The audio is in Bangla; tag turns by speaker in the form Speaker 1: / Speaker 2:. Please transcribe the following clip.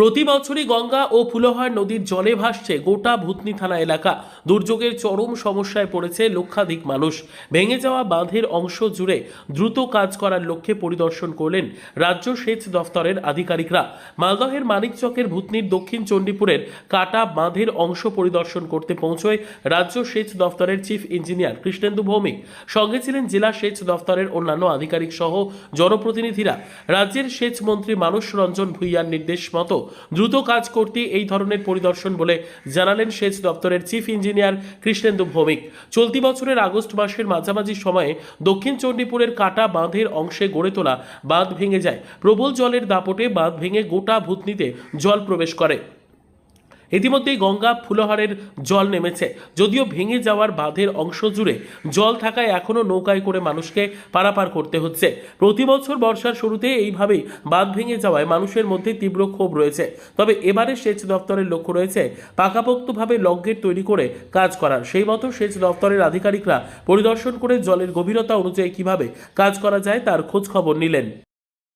Speaker 1: প্রতি বছরই গঙ্গা ও ফুলহার নদীর জলে ভাসছে গোটা ভূতনি থানা এলাকা। দুর্যোগের চরম সমস্যায় পড়েছে লক্ষাধিক মানুষ। ভেঙে যাওয়া বাঁধের অংশ জুড়ে দ্রুত কাজ করার লক্ষ্যে পরিদর্শন করলেন রাজ্য সেচ দফতরের আধিকারিকরা। মালদহের মানিকচকের ভূতনির দক্ষিণ চণ্ডীপুরের কাটা বাঁধের অংশ পরিদর্শন করতে পৌঁছয় রাজ্য সেচ দফতরের চিফ ইঞ্জিনিয়ার কৃষ্ণেন্দু ভৌমিক। সঙ্গে ছিলেন জেলা সেচ দফতরের অন্যান্য আধিকারিক সহ জনপ্রতিনিধিরা। রাজ্যের সেচ মন্ত্রী মানস রঞ্জন ভূঁইয়ার নির্দেশ মতো দ্রুত কাজ করতে এই ধরনের পরিদর্শন বলে জানালেন সেচ দপ্তরের চিফ ইঞ্জিনিয়ার কৃষ্ণেন্দু ভৌমিক। চলতি বছরের আগস্ট মাসের মাঝামাঝি সময়ে দক্ষিণ চণ্ডীপুরের কাটা বাঁধের অংশে গড়ে তোলা বাঁধ ভেঙে যায়। প্রবল জলের দাপটে বাঁধ ভেঙে গোটা ভূতনিতে জল প্রবেশ করে। ইতিমধ্যেই গঙ্গা ফুলহারের জল নেমেছে, যদিও ভেঙে যাওয়ার বাঁধের অংশ জুড়ে জল থাকায় এখনও নৌকায় করে মানুষকে পারাপার করতে হচ্ছে। প্রতি বছর বর্ষার শুরুতে এইভাবেই বাঁধ ভেঙে যাওয়ায় মানুষের মধ্যে তীব্র ক্ষোভ রয়েছে। তবে এবারে সেচ দপ্তরের লক্ষ্য রয়েছে পাকাপোক্তভাবে লকগেট তৈরি করে কাজ করার। সেই মতো সেচ দপ্তরের আধিকারিকরা পরিদর্শন করে জলের গভীরতা অনুযায়ী কিভাবে কাজ করা যায় তার খোঁজ খবর নিলেন।